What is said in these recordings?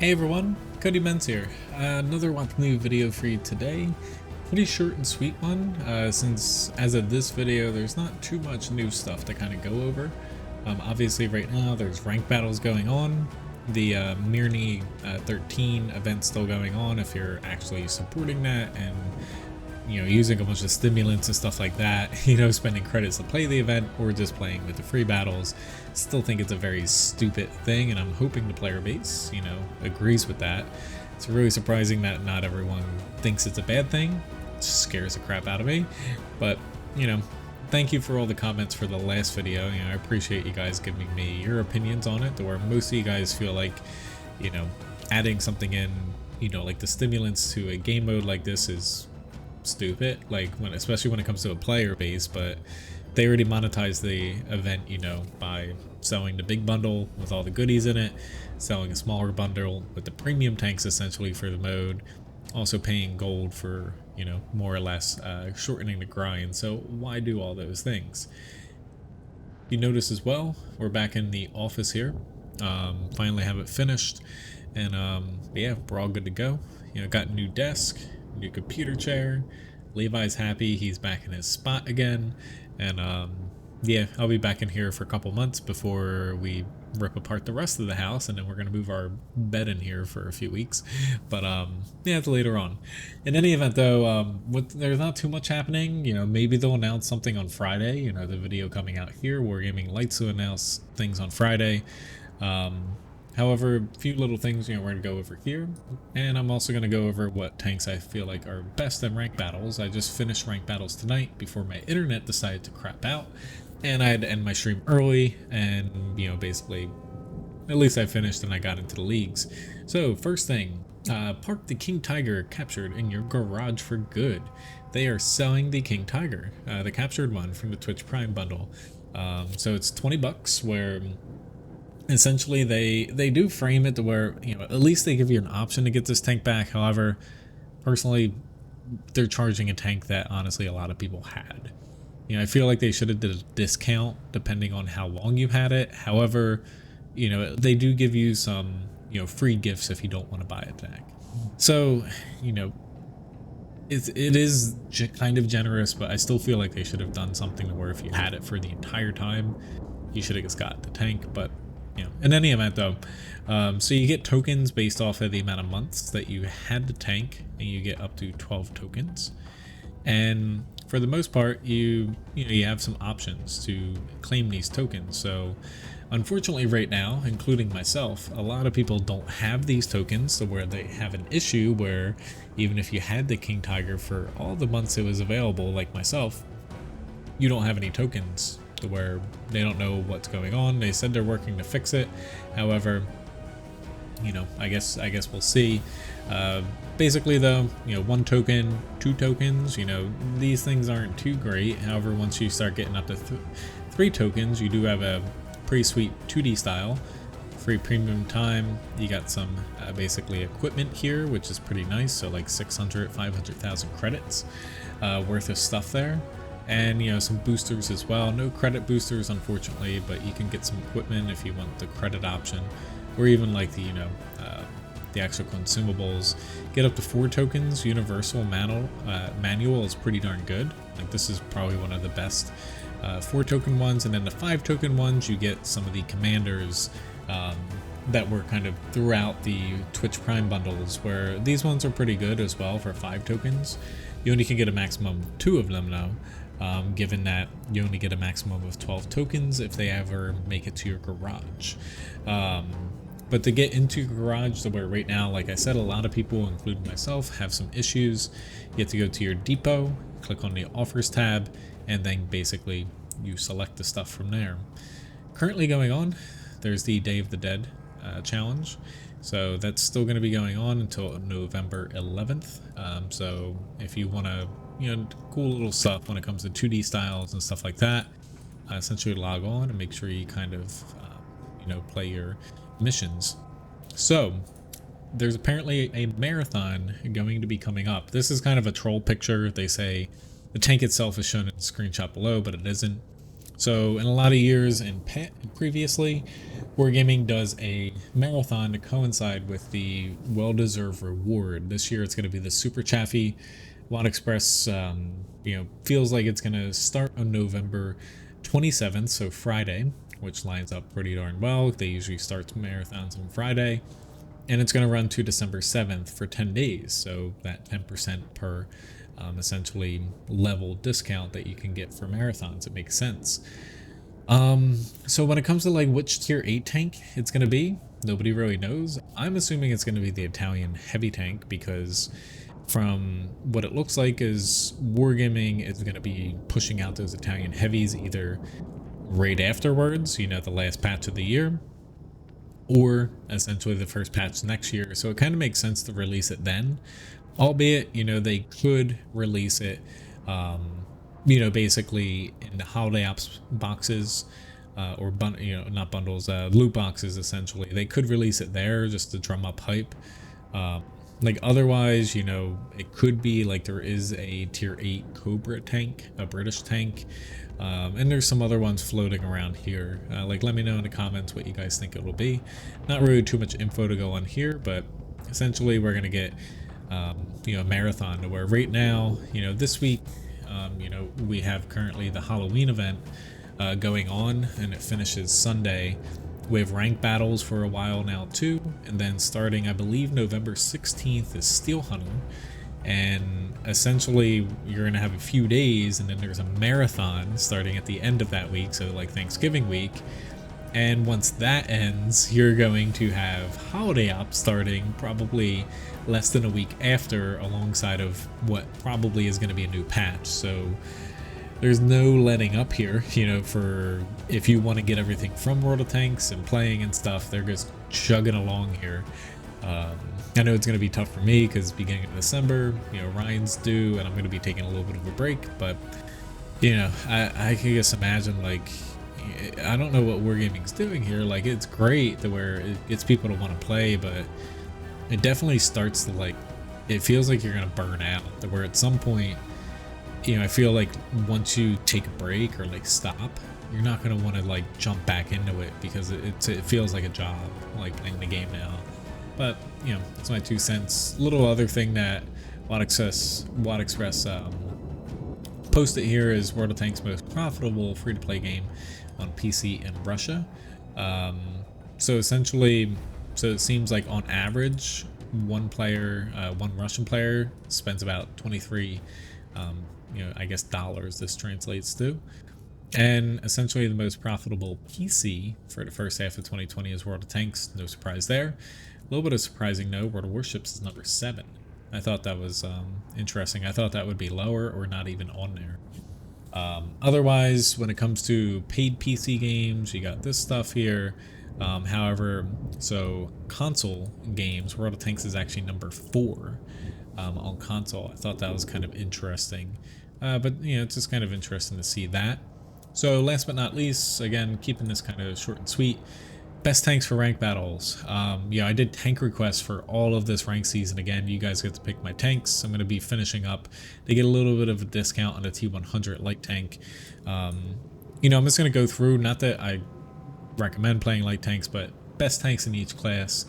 Hey everyone, Cody Menz here. Another WoT's new video for you today. Pretty short and sweet one, since as of this video there's not too much new stuff to kind of go over. Obviously right now there's rank battles going on. The Mirny 13 event's still going on if you're actually supporting that and using a bunch of stimulants and stuff like that, spending credits to play the event or just playing with the free battles. Still think it's a very stupid thing, and I'm hoping the player base, agrees with that. It's really surprising that not everyone thinks it's a bad thing. It just scares the crap out of me. But, thank you for all the comments for the last video. I appreciate you guys giving me your opinions on it, to where most of you guys feel like, adding something in, like the stimulants to a game mode like this is stupid, especially when it comes to a player base. But they already monetized the event, by selling the big bundle with all the goodies in it, selling a smaller bundle with the premium tanks essentially for the mode, also paying gold for, more or less shortening the grind. So why do all those things? You notice as well, we're back in the office here. Finally have it finished, and yeah, we're all good to go. Got a new desk, new computer chair. Levi's happy, he's back in his spot again, and yeah, I'll be back in here for a couple months before we rip apart the rest of the house, and then we're gonna move our bed in here for a few weeks. But yeah, it's later on. In any event though, there's not too much happening. Maybe they'll announce something on Friday. The video coming out here, Wargaming likes to announce things on Friday. However, a few little things, we're going to go over here, and I'm also going to go over what tanks I feel like are best in rank battles. I just finished rank battles tonight before my internet decided to crap out, and I had to end my stream early, and, basically, at least I finished and I got into the leagues. So, first thing, park the King Tiger captured in your garage for good. They are selling the King Tiger, the captured one from the Twitch Prime bundle. So it's $20, where essentially they do frame it to where at least they give you an option to get this tank back. However, personally, they're charging a tank that honestly a lot of people had. I feel like they should have did a discount depending on how long you had it. However, they do give you some free gifts if you don't want to buy a tank. So it is kind of generous, but I still feel like they should have done something to where if you had it for the entire time, you should have just got the tank. But in any event though, so you get tokens based off of the amount of months that you had the tank, and you get up to 12 tokens. And for the most part, you have some options to claim these tokens. So unfortunately right now, including myself, a lot of people don't have these tokens, so where they have an issue where even if you had the King Tiger for all the months it was available, like myself, you don't have any tokens, to where they don't know what's going on. They said they're working to fix it. However, I guess we'll see. Basically though, 1 token, 2 tokens, these things aren't too great. However, once you start getting up to 3 tokens, you do have a pretty sweet 2D style, free premium time. You got some basically equipment here, which is pretty nice. So like 500,000 credits worth of stuff there. And some boosters as well. No credit boosters unfortunately, but you can get some equipment if you want the credit option, or even like the actual consumables. Get up to 4 tokens. Universal manual is pretty darn good. Like, this is probably one of the best 4 token ones. And then the 5 token ones, you get some of the commanders that were kind of throughout the Twitch Prime bundles, where these ones are pretty good as well for 5 tokens. You only can get a maximum of 2 of them now. Given that you only get a maximum of 12 tokens if they ever make it to your garage. But to get into your garage, where right now, like I said, a lot of people, including myself, have some issues. You have to go to your depot, click on the offers tab, and then basically you select the stuff from there. Currently going on, there's the Day of the Dead challenge. So that's still going to be going on until November 11th. So if you want to, cool little stuff when it comes to 2D styles and stuff like that, essentially log on and make sure you kind of, play your missions. So there's apparently a marathon going to be coming up. This is kind of a troll picture. They say the tank itself is shown in the screenshot below, but it isn't. So in a lot of years and previously, Wargaming does a marathon to coincide with the well-deserved reward. This year it's going to be the Super Chaffee. WoT Express, feels like it's going to start on November 27th, so Friday, which lines up pretty darn well. They usually start marathons on Friday, and it's going to run to December 7th for 10 days, so that 10% per essentially level discount that you can get for marathons. It makes sense. So when it comes to like which tier 8 tank it's going to be, nobody really knows. I'm assuming it's going to be the Italian heavy tank, because from what it looks like is Wargaming is going to be pushing out those Italian heavies either right afterwards, the last patch of the year, or essentially the first patch next year. So it kind of makes sense to release it then, albeit, they could release it, basically in the holiday ops boxes, or not bundles, loot boxes. Essentially, they could release it there just to drum up hype. Like otherwise, it could be like there is a tier 8 Cobra tank, a British tank, and there's some other ones floating around here. Like let me know in the comments what you guys think it will be. Not really too much info to go on here, but essentially we're gonna get a marathon to where right now, this week, we have currently the Halloween event going on, and it finishes Sunday. We have rank battles for a while now too, and then starting I believe November 16th is Steel Hunter, and essentially you're gonna have a few days, and then there's a marathon starting at the end of that week, so like Thanksgiving week. And once that ends, you're going to have holiday ops starting probably less than a week after, alongside of what probably is going to be a new patch. So there's no letting up here, for if you want to get everything from World of Tanks and playing and stuff. They're just chugging along here. I know it's going to be tough for me because beginning of December, Ryan's due, and I'm going to be taking a little bit of a break. But I can just imagine, like, I don't know what Wargaming's doing here. Like, it's great to where it gets people to want to play, but it definitely starts to, like, it feels like you're gonna burn out. To where at some point, I feel like once you take a break or like stop, you're not gonna want to like jump back into it, because it feels like a job, like playing the game now. But it's my 2 cents. Little other thing that WoT Express posted here is World of Tanks' most profitable free-to-play game on PC in Russia. So essentially, it seems like on average, one Russian player spends about 23, I guess dollars this translates to. And essentially the most profitable PC for the first half of 2020 is World of Tanks. No surprise there. A little bit of surprising though, World of Warships is number 7. I thought that was interesting. I thought that would be lower or not even on there. Otherwise, when it comes to paid PC games, you got this stuff here. However, so console games, World of Tanks is actually number 4 on console. I thought that was kind of interesting. But it's just kind of interesting to see that. So last but not least, again, keeping this kind of short and sweet, best tanks for rank battles. I did tank requests for all of this rank season. Again, you guys get to pick my tanks. I'm going to be finishing up. They get a little bit of a discount on the T100 light tank. I'm just going to go through, not that I recommend playing light tanks, but best tanks in each class.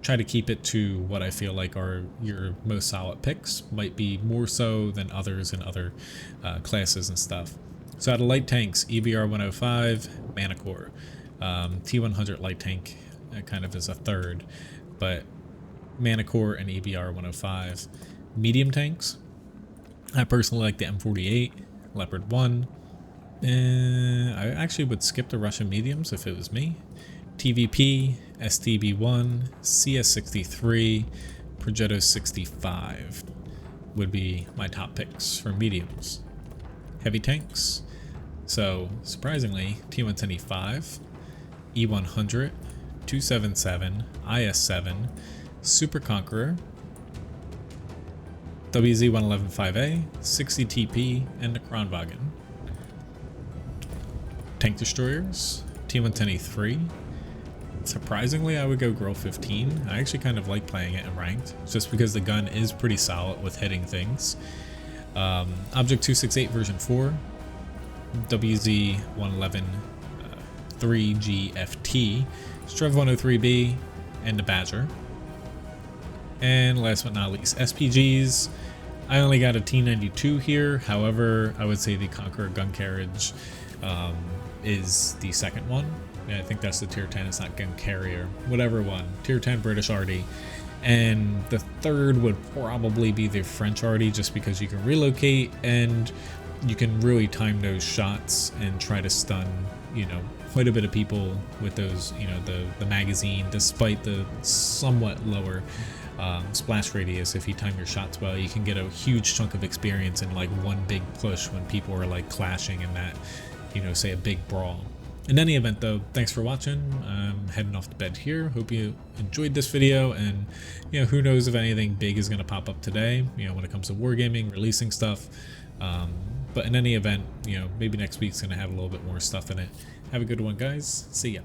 Try to keep it to what I feel like are your most solid picks. Might be more so than others in other classes and stuff. So out of light tanks, EBR 105, Manicore. T100 light tank kind of is a third, but Manicore and EBR 105. Medium tanks, I personally like the M48, Leopard 1. I actually would skip the Russian mediums if it was me. TVP, STB1, CS63, Progetto 65 would be my top picks for mediums. Heavy tanks, so surprisingly, T110E5, E100, 277, IS7, Super Conqueror, WZ-111-5A, 60 TP, and the Kronwagen. Tank destroyers, T110E3. Surprisingly, I would go Girl 15. I actually kind of like playing it in ranked, just because the gun is pretty solid with hitting things. Object 268 version 4, WZ111 3GFT, Strev 103B, and the Badger. And last but not least, SPGs. I only got a T92 here. However, I would say the Conqueror gun carriage is the second one. I think that's the tier 10. It's not gun carrier, whatever one. Tier 10 British RD. And the third would probably be the French RD, just because you can relocate and you can really time those shots and try to stun, you know, quite a bit of people with those, you know, the magazine, despite the somewhat lower splash radius. If you time your shots well, you can get a huge chunk of experience in like one big push when people are like clashing in that, you know, say a big brawl. In any event though, thanks for watching. I'm heading off to bed here. Hope you enjoyed this video, and you know, who knows if anything big is going to pop up today, you know, when it comes to wargaming, releasing stuff. But in any event, you know, maybe next week's going to have a little bit more stuff in it. Have a good one, guys. See ya.